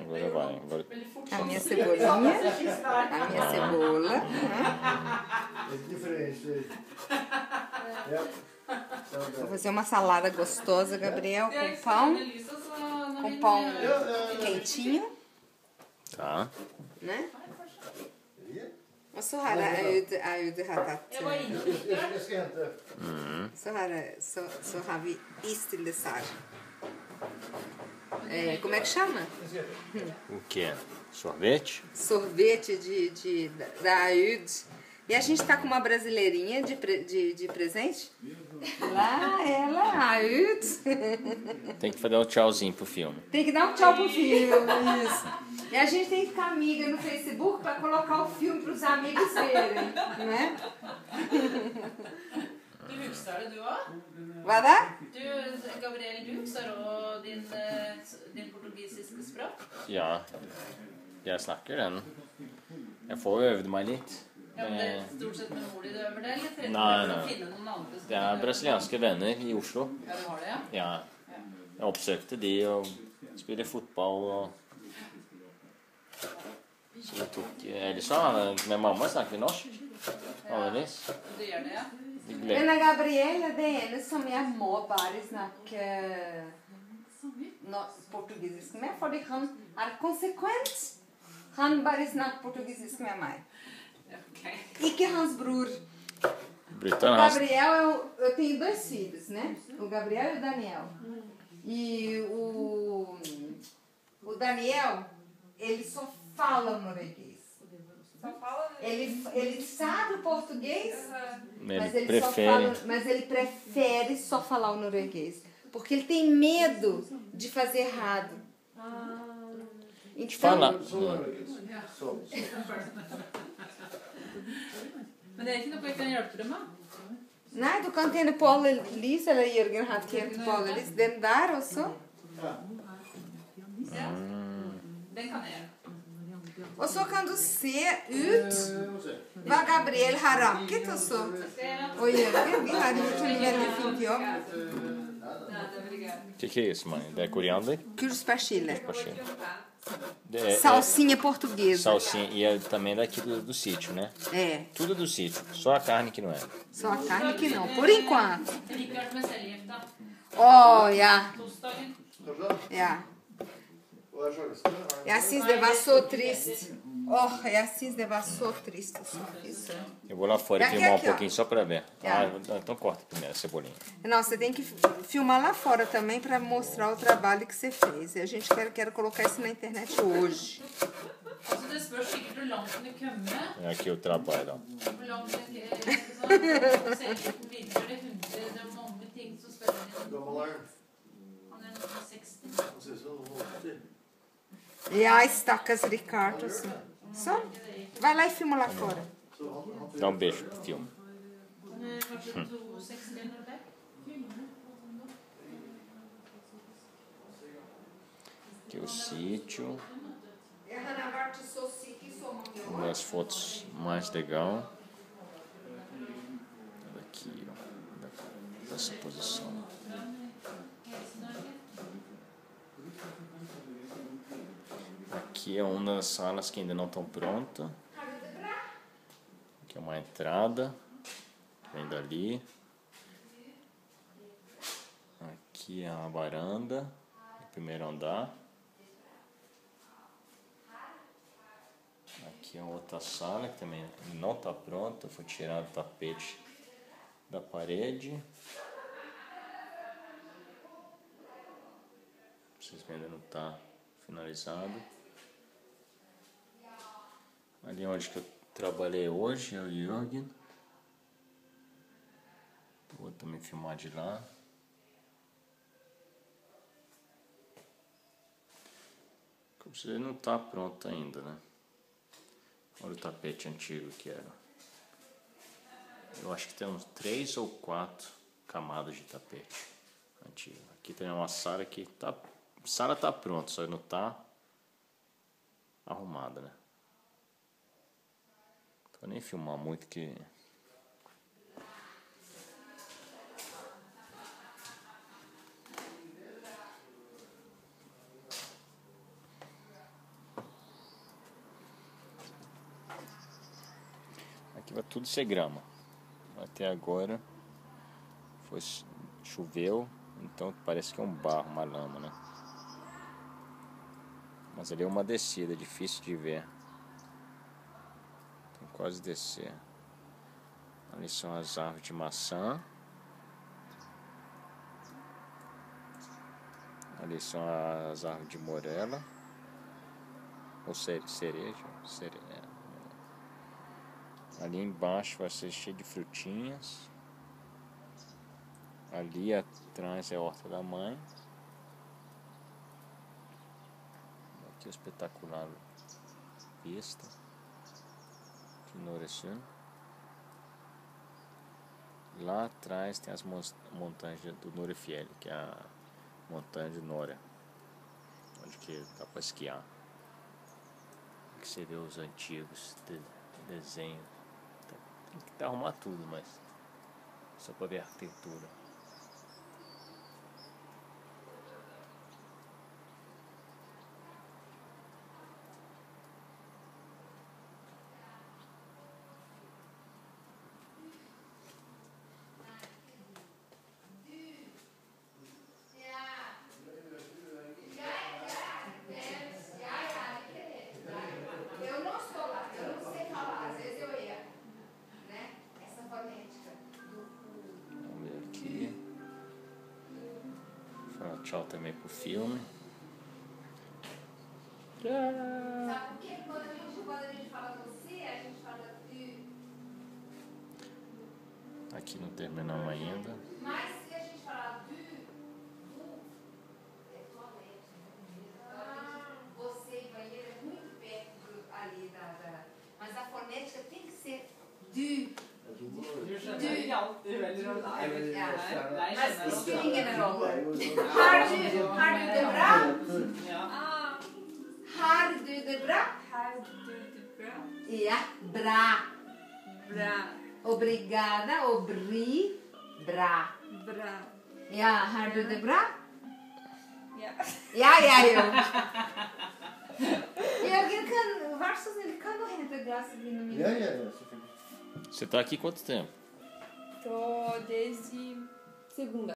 Agora vai. Agora... A minha cebolinha. A minha cebola. Vou fazer uma salada gostosa, Gabriel, com pão. Com pão quentinho. Tá. Né? Och så här är ju det här att så har vi is till dessert. Como é que chama? O que é? Sorvete? Sorvete da Aud. E a gente tá com uma brasileirinha de presente. Lá ela, a Aud. Tem que fazer um tchauzinho pro filme. Tem que dar um tchau pro filme, isso. E a gente tem que ficar amiga no Facebook para colocar o filme para os amigos verem, né? Du husker det, du òg? Hva da? Gabriel, du husker òg din portugisiske språk? Ja, jeg snakker den. Jeg får øvd meg litt. Ja, men det er stort sett med mor di du øver det, eller trenger Nei, du å nei. finne noen andre? Det er brasilianske venner i Oslo. Ja, du har det, ja? Ja, jeg oppsøkte de og spiller fotball og... Så jeg tok... Ellers så med mamma snakker vi norsk. Vanligvis. Du gjør det, ja? Men Gabriela, det ene som jeg må bare snakke portugisisk med, fordi han er konsekvent. Han bare snakker portugisisk med meg. Okay. Ikke hans bror. Gabriel, eu tenho 2 filhos, né? O Gabriel e o Daniel. E o Daniel, ele só fala norueguês. Ele sabe o português, mas ele prefere só falar o norueguês. Porque ele tem medo de fazer errado. Então, fala. Men det er ikke noe jeg kan hjelpe deg med? Nei, du kan tjene på alle lys, eller Jørgen har tjent på alle lys. Den der også. Ja. Den kan jeg gjøre. Og så kan du se ut hva Gabriel har rakket også. Og Jørgen, vi har gjort en veldig fint jobb. O que é isso, mãe? É coriander? Kurspersille. Salsinha portuguesa. Salsinha. E é também daqui do sítio, né? É. Tudo do sítio. Só a carne que não é. Só a carne que não, por enquanto. Oh, ja. Ja. Jeg synes det var så trist. Jeg synes det var så trist. Eu vou lá fora e filmar um pouquinho só pra ver. Então corta primeiro a cebolinha. Não, você tem que filmar lá fora também pra mostrar o trabalho que você fez. E a gente quer colocar isso na internet hoje. É aqui o trabalho, ó. E ai, stakkars Ricardo. Só vai lá e filma lá fora. Dá um beijo pro filme. Aqui é o sítio. Uma das fotos mais legal. Aqui, ó. Dessa posição. Aqui é uma das salas que ainda não estão prontas. Aqui é uma entrada. Vem dali. Aqui é a varanda do primeiro andar. Aqui é outra sala que também não está pronta. Foi tirado o tapete da parede. Vocês verem, ainda não está finalizado. Ali onde que eu trabalhei hoje é o Jürgen. Vou também filmar de lá. Como você não está pronto ainda, né? Olha o tapete antigo que era. Eu acho que tem uns 3 ou 4 camadas de tapete antigo. Aqui tem uma sala que tá. A sala tá pronta, só não tá arrumada, né? Vou nem filmar muito que... Vai tudo ser grama. Até agora choveu, então parece que é um barro, uma lama, né? Mas ali é uma descida, difícil de ver. Tem que quase descer. Ali são as árvores de maçã. Ali são as árvores de morela. Ou cereja. Ali embaixo vai ser cheio de frutinhas. Ali atrás é a horta da mãe. Aqui o espetacular vista de Noresund. Lá atrás tem as montanhas do Norefjell, que é a montanha de Nora, onde que dá para esquiar. Aqui você vê os antigos desenhos. Tem que arrumar tudo, mas só para ver a arquitetura. Tchau também pro filme. Sabe por quê? Quando a gente fala você, a gente fala tu. Aqui não terminamos ainda. Mas se a gente falar tu, é toalete. Você e banheiro é muito perto ali mas a fonética tem que ser du. Men stillingen rolle. Har du det bra? Har du det bra? Ja, bra. Obrigada, obri, bra. Ja, har du det bra? Ja, eu. Jørgen, vær så snill, kan du hente glasset vino mitt? Ja. Você tá aqui quanto tempo? Tô desde segunda.